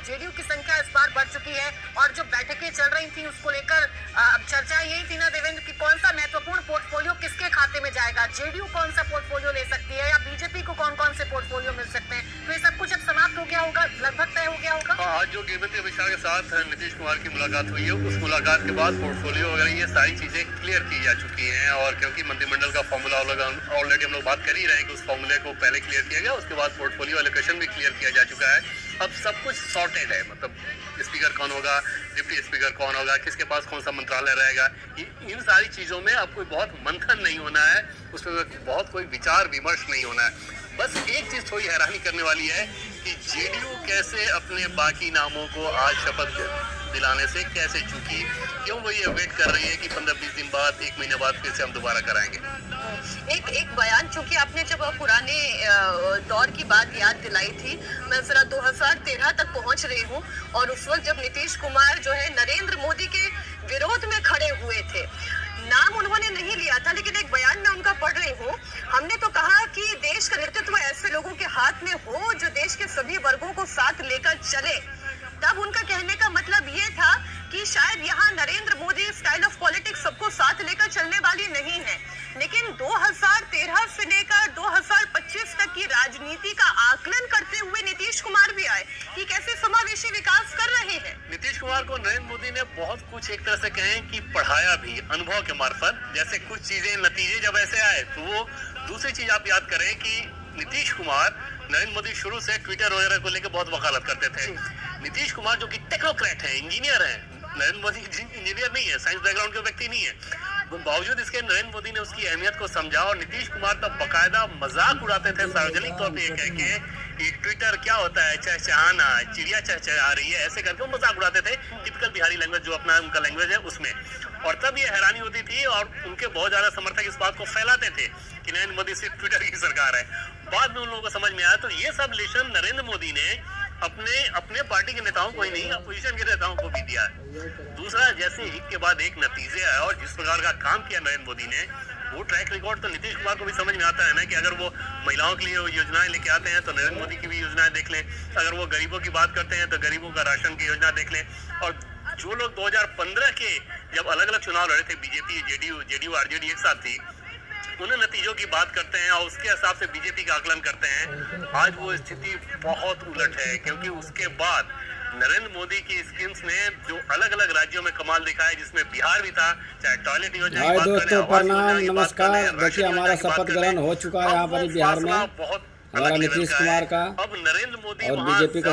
JDU की संख्या इस बार बढ़ चुकी है और जो बैठकें चल रही थी उसको लेकर अब चर्चा यही थी ना देवेंद्र की कौन सा महत्वपूर्ण पोर्टफोलियो किसके खाते में जाएगा, जेडीयू कौन सा पोर्टफोलियो ले सकती है या बीजेपी को कौन कौन से पोर्टफोलियो मिल सकते हैं। तो ये सब कुछ अब समाप्त हो गया होगा, लगभग तय हो गया होगा। आज जो गृहमंत्री अमित शाह के साथ नीतीश कुमार की मुलाकात हुई है, उस मुलाकात के बाद पोर्टफोलियो वगैरह ये सारी चीजें क्लियर की जा चुकी हैं और क्योंकि मंत्रिमंडल का फॉर्मूला ऑलरेडी हम लोग बात कर ही रहे हैं कि उस फॉर्मूले को पहले क्लियर किया गया, उसके बाद पोर्टफोलियो एलोकेशन भी क्लियर किया जा चुका है। अब सब कुछ सॉर्टेड है, मतलब स्पीकर कौन होगा, डिप्टी स्पीकर कौन होगा, किसके पास कौन सा मंत्रालय रहेगा, इन सारी चीजों में अब कोई बहुत मंथन नहीं होना है, उसमें बहुत कोई विचार विमर्श नहीं होना है। बस एक चीज थोड़ी हैरानी करने वाली है कि जेडीयू कैसे अपने बाकी नामों को आज शपथ दिलाने से कैसे चूकी, क्यों वो ये वेट कर रही है कि 15-20 दिन बाद, 1 महीने बाद फिर से हम दोबारा कराएंगे। एक बयान चूंकि आपने जब पुराने दौर की बात याद दिलाई थी, मैं जरा 2013 तक पहुंच रही हूं और उस वक्त जब नीतीश कुमार जो है नरेंद्र मोदी के विरोध में खड़े हुए थे, नाम उन्होंने नहीं लिया था लेकिन एक बयान में उनका पढ़ रही हूँ, हमने तो कहा कि देश का नेतृत्व ऐसे लोगों के हाथ में हो जो देश के सभी वर्गों को साथ लेकर चले। तब उनका कहने का मतलब ये था कि शायद यहाँ Narendra Modi style of politics सबको साथ लेकर चलने वाली नहीं है, लेकिन 2013 से लेकर 2025 तक की राजनीति का आकलन करते हुए नीतीश कुमार भी आए कि कैसे समावेशी विकास कर रहे हैं। नीतीश कुमार को नरेंद्र मोदी ने बहुत कुछ एक तरह से कहें कि पढ़ाया भी अनुभव के मार्फत, जैसे कुछ चीजें नतीजे जब ऐसे आए तो वो दूसरी चीज आप याद करें कि नीतीश कुमार नरेंद्र मोदी शुरू से ट्विटर वगैरह को लेकर बहुत वकालत करते थे। नीतीश कुमार जो कि टेक्नोक्रेट है, इंजीनियर है, नरेंद्र मोदी इंजीनियर नहीं है, साइंस बैकग्राउंड के व्यक्ति नहीं है, बावजूद इसके नरेंद्र मोदी ने उसकी अहमियत को समझा और नीतीश कुमार तब बकायदा मजाक उड़ाते थे सार्वजनिक तौर पे ये कह के कि ट्विटर क्या होता है, चहचहाना, चिड़िया चहचहा रही है, ऐसे करके वो मजाक उड़ाते थे, टिपिकल बिहारी लैंग्वेज जो अपना उनका लैंग्वेज है उसमें। और तब ये हैरानी होती थी और उनके बहुत ज्यादा समर्थक इस बात को फैलाते थे कि नरेंद्र मोदी सिर्फ ट्विटर की सरकार है। बाद में उन लोगों को समझ में आया तो ये सब लेशन नरेंद्र मोदी ने अपने पार्टी के नेताओं को ही नहीं, अपोजिशन के नेताओं को भी दिया है। दूसरा, जैसे एक के बाद एक नतीजे आए और जिस प्रकार का काम किया नरेंद्र मोदी ने, वो ट्रैक रिकॉर्ड तो नीतीश कुमार को भी समझ में आता है ना कि अगर वो महिलाओं के लिए योजनाएं लेके आते हैं तो नरेंद्र मोदी की भी योजनाएं देख लें, अगर वो गरीबों की बात करते हैं तो गरीबों का राशन की योजना देख लें। और जो लोग 2015 के जब अलग अलग चुनाव लड़े थे, बीजेपी जेडीयू आरजेडी एक साथ थी, उन नतीजों की बात करते हैं और उसके हिसाब से बीजेपी का आकलन करते हैं। आज वो स्थिति बहुत उलट है क्योंकि उसके बाद नरेंद्र मोदी की स्कीम्स ने जो अलग अलग राज्यों में कमाल दिखाया, जिसमें बिहार भी था, चाहे टॉयलेट योजना की बात करें, दोस्तों प्रणाम, नमस्कार। देखिए हमारा शपथ ग्रहण हो चुका है यहाँ पर बिहार में, हमारा नीतीश कुमार का अब नरेंद्र मोदी और बीजेपी का